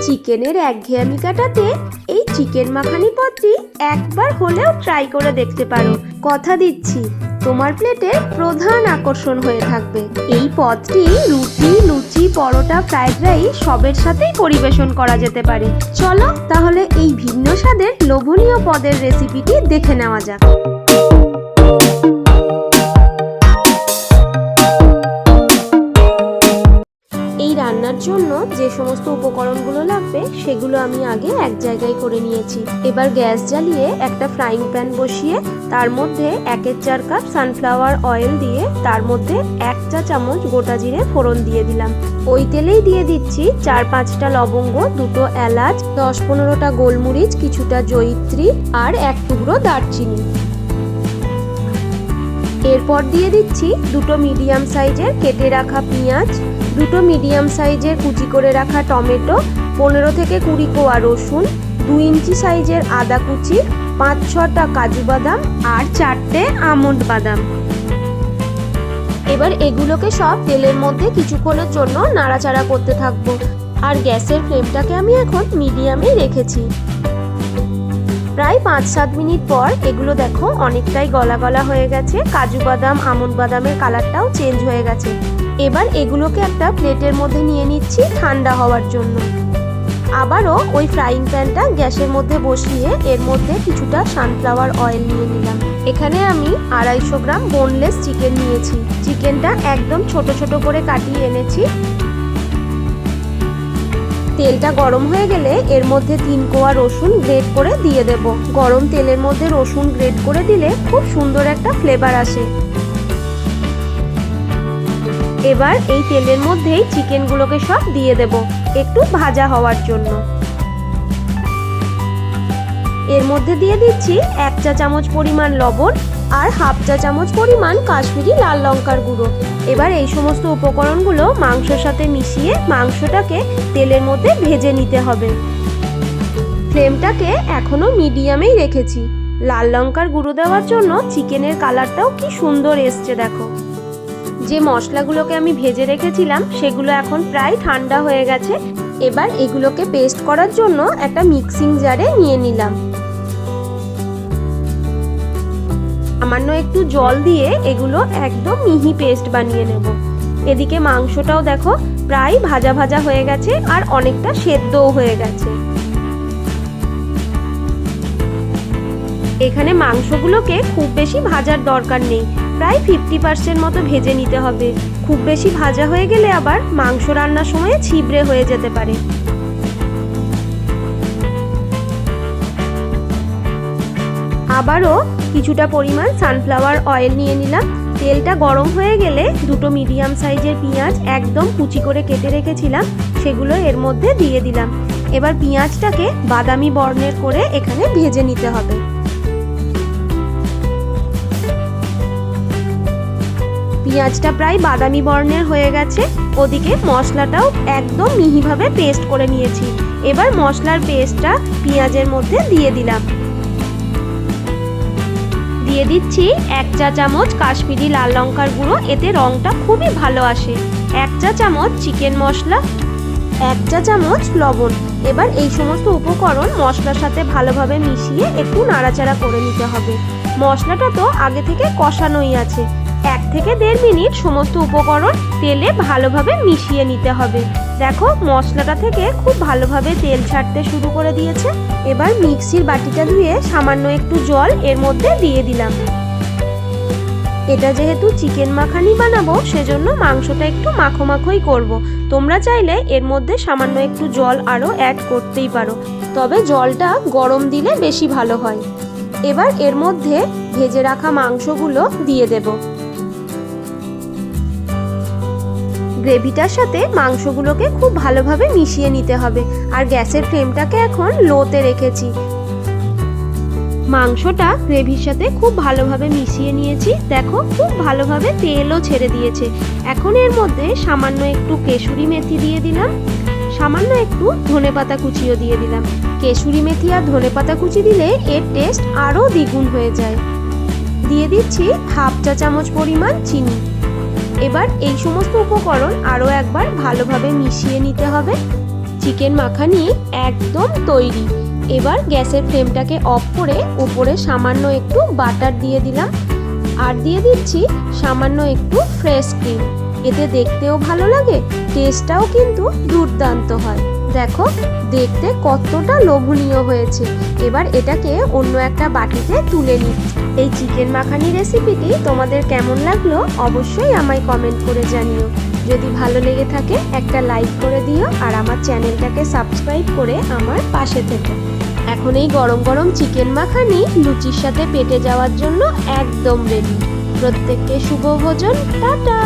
চিকেনের একঘেয়েমি কাটাতে এই চিকেন মাখানি পদটি একবার হলেও ট্রাই করে দেখতে পারো। কথা দিচ্ছি তোমার প্লেটে প্রধান আকর্ষণ হয়ে থাকবে। এই পদটি রুটি, লুচি, পরোটা, ফ্রাইড রাইস সবের সাথেই পরিবেশন করা যেতে পারে। চলো তাহলে এই ভিন্ন স্বাদের লোভনীয় পদের রেসিপিটি দেখে নেওয়া যাক। রান্নার জন্য যে সমস্ত উপকরণগুলো লাগবে সেগুলো আমি আগে এক জায়গায় করে নিয়েছি। এবার গ্যাস জ্বালিয়ে একটা ফ্রাইং প্যান বসিয়ে তার মধ্যে 1/4 কাপ সানফ্লাওয়ার অয়েল দিয়ে তার মধ্যে 1 চা চামচ গোটা জিরে ফোড়ন দিয়ে দিলাম। ওই তেলেই দিয়ে দিচ্ছি 4-5টা লবঙ্গ, 2টো এলাচ, 10-15টা গোলমরিচ, কিছুটা জয়িত্রী আর 1 টুকরো দারচিনি। এরপর দিয়ে দিচ্ছি 2টো মিডিয়াম সাইজের কেটে রাখা পেঁয়াজ, 2টো মিডিয়াম সাইজের কুচি করে রাখা টমেটো, 15 থেকে 20 কোয়া রসুন, 2 ইঞ্চি সাইজের আদা কুচি, 5-6টা কাজু বাদাম আর 4টে আমন্ড বাদাম। এবার এগুলোকে সব তেলের মধ্যে কিছুক্ষণের জন্য নাড়াচাড়া করতে থাকবো। আর গ্যাসের ফ্লেমটাকে আমি এখন মিডিয়ামেই রেখেছি। প্রায় 5-7 মিনিট পর এগুলো দেখো অনেকটাই গলা গলা হয়ে গেছে। কাজু বাদাম, আমন্ড বাদামের কালারটাও চেঞ্জ হয়ে গেছে। এবার এগুলোকে একটা প্লেটের মধ্যে নিয়ে নিচ্ছি ঠান্ডা হওয়ার জন্য। আবারও ওই ফ্রাইং প্যানটা গ্যাসের মধ্যে বসিয়ে এর মধ্যে কিছুটা সানফ্লাওয়ার অয়েল নিয়ে নিলাম। এখানে আমি 250 গ্রাম বোনলেস চিকেন নিয়েছি। চিকেনটা একদম ছোট ছোট করে কাটিয়ে এনেছি। তেলটা গরম হয়ে গেলে এর মধ্যে 3 কোয়া রসুন গ্রেট করে দিয়ে দেব। গরম তেলের মধ্যে রসুন গ্রেট করে দিলে খুব সুন্দর একটা ফ্লেভার আসে। এবার এই তেলের মধ্যেই চিকেনগুলোকে সব দিয়ে দেব একটু ভাজা হওয়ার জন্য। এর মধ্যে দিয়ে দিচ্ছি 1 চা চামচ পরিমাণ লবণ আর 1/2 চা চামচ পরিমাণ কাশ্মীরি লাল লঙ্কার গুঁড়ো। এবার এই সমস্ত উপকরণগুলো মাংসের সাথে মিশিয়ে মাংসটাকে তেলের মধ্যে ভেজে নিতে হবে। ফ্লেমটাকে এখনো মিডিয়ামেই রেখেছি। লাল লঙ্কার গুঁড়ো দেওয়ার জন্য চিকেনের কালারটাও কি সুন্দর এসছে দেখো। যে মশলাগুলোকে আমি ভেজে রেখেছিলাম সেগুলো এখন প্রায় ঠান্ডা হয়ে গেছে। এবার এগুলোকে পেস্ট করার জন্য একটা মিক্সিং জারে নিয়ে নিলাম। সামান্য একটু জল দিয়ে এগুলো একদম মিহি পেস্ট বানিয়ে নেব। এদিকে মাংসটাও দেখো প্রায় ভাজা ভাজা হয়ে গেছে আর অনেকটা সেদ্ধও হয়ে গেছে। এখানে মাংসগুলোকে খুব বেশি ভাজার দরকার নেই, প্রায় 50% মতো ভেজে নিতে হবে। খুব বেশি ভাজা হয়ে গেলে আবার মাংস রান্নার সময় ছিবড়ে হয়ে যেতে পারে। আবারও কিছুটা পরিমাণ সানফ্লাওয়ার অয়েল নিয়ে নিলাম। তেলটা গরম হয়ে গেলে 2টো মিডিয়াম সাইজের পেঁয়াজ একদম কুচি করে কেটে রেখেছিলাম সেগুলো এর মধ্যে দিয়ে দিলাম। এবার পেঁয়াজটাকে বাদামি বর্ণের করে এখানে ভেজে নিতে হবে। পেঁয়াজটা প্রায় বাদামি বর্ণের হয়ে গেছে। ওদিকে মশলাটাও একদম মিহিভাবে পেস্ট করে নিয়েছি। এবার মশলার পেস্টটা পেঁয়াজের মধ্যে দিয়ে দিলাম। দিয়ে দিচ্ছি 1 চা চামচ কাশ্মীরি লাল লঙ্কার গুঁড়ো, এতে রংটা খুবই ভালো আসে। 1 চা চামচ চিকেন মশলা, 1 চা চামচ লবণ। এবার এই সমস্ত উপকরণ মশলার সাথে ভালোভাবে মিশিয়ে একটু নাড়াচাড়া করে নিতে হবে। মশলাটা তো আগে থেকে কষানোই আছে। 1 থেকে 1.5 মিনিট সমস্ত উপকরণ তেলে ভালোভাবে মিশিয়ে নিতে হবে। দেখো মশলাটা থেকে খুব ভালোভাবে তেল ছাড়তে শুরু করে দিয়েছে। এবার মিক্সির বাটিটা ধুয়ে সামান্য একটু জল এর মধ্যে দিয়ে দিলাম। এটা যেহেতু চিকেন মাখানি বানাবো সেজন্য মাংসটা একটু মাখো মাখোই করব। তোমরা চাইলে এর মধ্যে সামান্য একটু জল আরও অ্যাড করতেই পারো, তবে জলটা গরম দিলে বেশি ভালো হয়। এবার এর মধ্যে ভেজে রাখা মাংসগুলো দিয়ে দেব। গ্রেভিটার সাথে মাংসগুলোকে খুব ভালোভাবে মিশিয়ে নিতে হবে। আর গ্যাসের ফ্লেমটাকে এখন লোতে রেখেছি। মাংসটা গ্রেভির সাথে খুব ভালোভাবে মিশিয়ে নিয়েছি। দেখো খুব ভালোভাবে তেলও ছেড়ে দিয়েছে। এখন এর মধ্যে সামান্য একটু কেশরি মেথি দিয়ে দিলাম, সামান্য একটু ধনেপাতা কুচিও দিয়ে দিলাম। কেশরি মেথি আর ধনেপাতা কুচি দিলে এর টেস্ট আরও দ্বিগুণ হয়ে যায়। দিয়ে দিচ্ছি 1/2 চা চামচ পরিমাণ চিনি। এবার এই সমস্ত উপকরণ আরও একবার ভালোভাবে মিশিয়ে নিতে হবে। চিকেন মাখানি একদম তৈরি। এবার গ্যাসের ফ্লেমটাকে অফ করে উপরে সামান্য একটু বাটার দিয়ে দিলাম, আর দিয়ে দিচ্ছি সামান্য একটু ফ্রেশ ক্রিম। এতে দেখতেও ভালো লাগে, টেস্টটাও কিন্তু দুর্দান্ত হয়। দেখো দেখতে কতটা লোভনীয় হয়েছে। এবার এটাকে অন্য একটা বাটিতে তুলে নিচ্ছি। এই চিকেন মাখানি রেসিপিটি তোমাদের কেমন লাগলো অবশ্যই আমায় কমেন্ট করে জানিও। যদি ভালো লেগে থাকে একটা লাইক করে দিও, আর আমার চ্যানেলটাকে সাবস্ক্রাইব করে আমার পাশে থেকো। এখন এই গরম গরম চিকেন মাখানি লুচির সাথে পেটে যাওয়ার জন্য একদম রেডি। প্রত্যেককে শুভ ভোজন, টাটা।